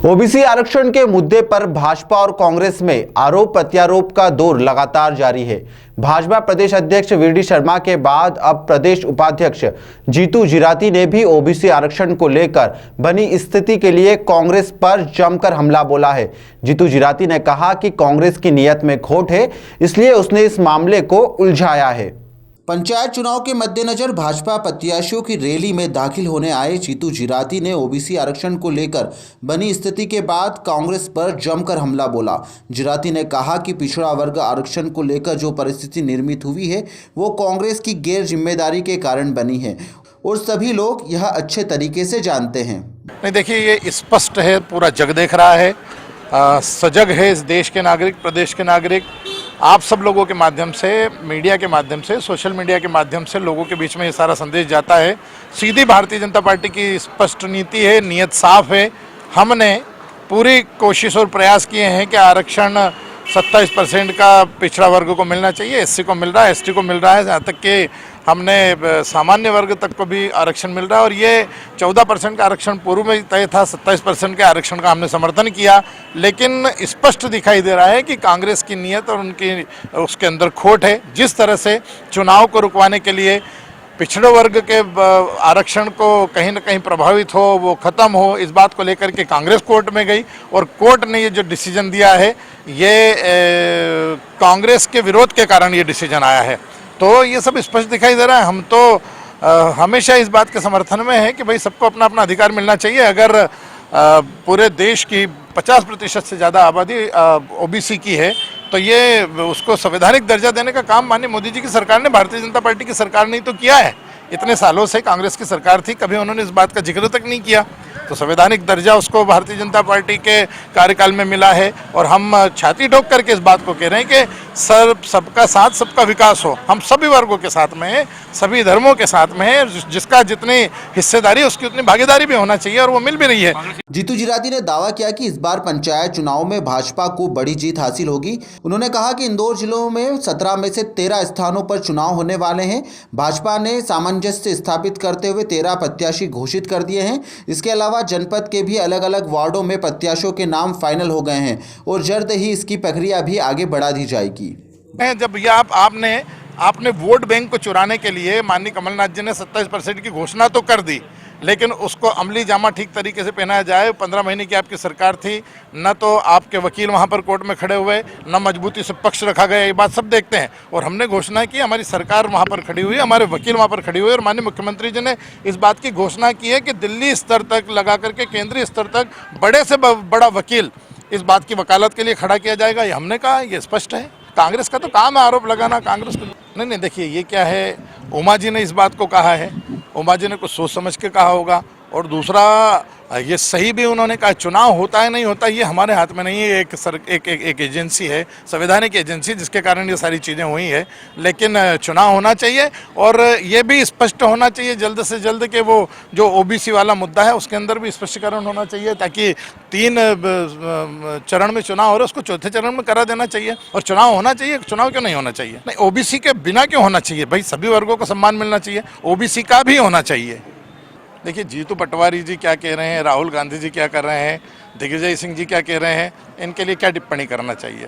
OBC आरक्षण के मुद्दे पर भाजपा और कांग्रेस में आरोप प्रत्यारोप का दौर लगातार जारी है। भाजपा प्रदेश अध्यक्ष वीडी शर्मा के बाद अब प्रदेश उपाध्यक्ष जीतू जिराती ने भी ओबीसी आरक्षण को लेकर बनी स्थिति के लिए कांग्रेस पर जमकर हमला बोला है। जीतू जिराती ने कहा कि कांग्रेस की नीयत में खोट है, इसलिए उसने इस मामले को उलझाया है। पंचायत चुनाव के मद्देनजर भाजपा प्रत्याशियों की रैली में दाखिल होने आए जीतू जिराती ने ओबीसी आरक्षण को लेकर बनी स्थिति के बाद कांग्रेस पर जमकर हमला बोला। जिराती ने कहा कि पिछड़ा वर्ग आरक्षण को लेकर जो परिस्थिति निर्मित हुई है वो कांग्रेस की गैर जिम्मेदारी के कारण बनी है और सभी लोग यह अच्छे तरीके से जानते हैं। नहीं, देखिए, ये स्पष्ट है, पूरा जग देख रहा है, सजग है इस देश के नागरिक, प्रदेश के नागरिक। आप सब लोगों के माध्यम से, मीडिया के माध्यम से, सोशल मीडिया के माध्यम से लोगों के बीच में ये सारा संदेश जाता है। सीधी भारतीय जनता पार्टी की स्पष्ट नीति है, नीयत साफ है। हमने पूरी कोशिश और प्रयास किए हैं कि आरक्षण 27% का पिछड़ा वर्ग को मिलना चाहिए, एससी को मिल रहा है, एसटी को मिल रहा है, यहाँ तक कि हमने सामान्य वर्ग तक को भी आरक्षण मिल रहा है। और ये 14% का आरक्षण पूर्व में तय था, 27% के आरक्षण का हमने समर्थन किया। लेकिन स्पष्ट दिखाई दे रहा है कि कांग्रेस की नीयत और उनकी उसके अंदर खोट है। जिस तरह से चुनाव को रुकवाने के लिए पिछड़े वर्ग के आरक्षण को कहीं ना कहीं प्रभावित हो, वो ख़त्म हो, इस बात को लेकर के कांग्रेस कोर्ट में गई और कोर्ट ने ये जो डिसीजन दिया है ये कांग्रेस के विरोध के कारण ये डिसीजन आया है। तो ये सब स्पष्ट दिखाई दे रहा है। हम तो हमेशा इस बात के समर्थन में है कि भाई सबको अपना अपना अधिकार मिलना चाहिए। अगर पूरे देश की 50% से ज़्यादा आबादी ओबीसी की है तो ये उसको संवैधानिक दर्जा देने का काम माननीय मोदी जी की सरकार ने, भारतीय जनता पार्टी की सरकार ने तो किया है। इतने सालों से कांग्रेस की सरकार थी, कभी उन्होंने इस बात का जिक्र तक नहीं किया। तो संवैधानिक दर्जा उसको भारतीय जनता पार्टी के कार्यकाल में मिला है और हम छाती ठोक करके इस बात को कह रहे हैं कि सबका साथ सबका विकास हो। हम सभी वर्गों के साथ में हैं, सभी धर्मों के साथ में है। जिसका जितनी हिस्सेदारी उसकी उतनी भागीदारी भी होना चाहिए और वो मिल भी रही है। जीतू जिराती ने दावा किया कि इस बार पंचायत चुनाव में भाजपा को बड़ी जीत हासिल होगी। उन्होंने कहा कि इंदौर जिलों में 17 में से 13 स्थानों पर चुनाव होने वाले हैं। भाजपा ने सामंजस्य स्थापित करते हुए 13 प्रत्याशी घोषित कर दिए हैं। इसके अलावा जनपद के भी अलग अलग वार्डों में प्रत्याशियों के नाम फाइनल हो गए हैं और जल्द ही इसकी प्रक्रिया भी आगे बढ़ा दी जाएगी। जब ये आपने वोट बैंक को चुराने के लिए माननीय कमलनाथ जी ने 27% की घोषणा तो कर दी, लेकिन उसको अमली जामा ठीक तरीके से पहनाया जाए। 15 महीने की आपकी सरकार थी, न तो आपके वकील वहाँ पर कोर्ट में खड़े हुए, न मजबूती से पक्ष रखा गया, ये बात सब देखते हैं। और हमने घोषणा की, हमारी सरकार वहाँ पर खड़ी हुई, हमारे वकील वहाँ पर खड़ी हुए और माननीय मुख्यमंत्री जी ने इस बात की घोषणा की है कि दिल्ली स्तर तक लगा करके केंद्रीय स्तर तक बड़े से बड़ा वकील इस बात की वकालत के लिए खड़ा किया जाएगा। ये हमने कहा, ये स्पष्ट है। कांग्रेस का तो काम है आरोप लगाना, कांग्रेस को नहीं। देखिए, ये क्या है, उमा जी ने इस बात को कहा है, उमा जी ने कुछ सोच समझ के कहा होगा। और दूसरा, ये सही भी उन्होंने कहा, चुनाव होता है नहीं होता ये हमारे हाथ में नहीं है। एक एजेंसी है, संवैधानिक एजेंसी, जिसके कारण ये सारी चीज़ें हुई है। लेकिन चुनाव होना चाहिए और ये भी स्पष्ट होना चाहिए जल्द से जल्द कि वो जो ओबीसी वाला मुद्दा है उसके अंदर भी स्पष्टीकरण होना चाहिए, ताकि 3 चरण में चुनाव हो रहा है उसको 4थे चरण में करा देना चाहिए। और चुनाव होना चाहिए। चुनाव क्यों नहीं होना चाहिए? नहीं, ओबीसी के बिना क्यों होना चाहिए? भाई सभी वर्गों को सम्मान मिलना चाहिए, ओबीसी का भी होना चाहिए। देखिए, जीतू पटवारी जी क्या कह रहे हैं, राहुल गांधी जी क्या कर रहे हैं, दिग्विजय सिंह जी क्या कह रहे हैं, इनके लिए क्या टिप्पणी करना चाहिए?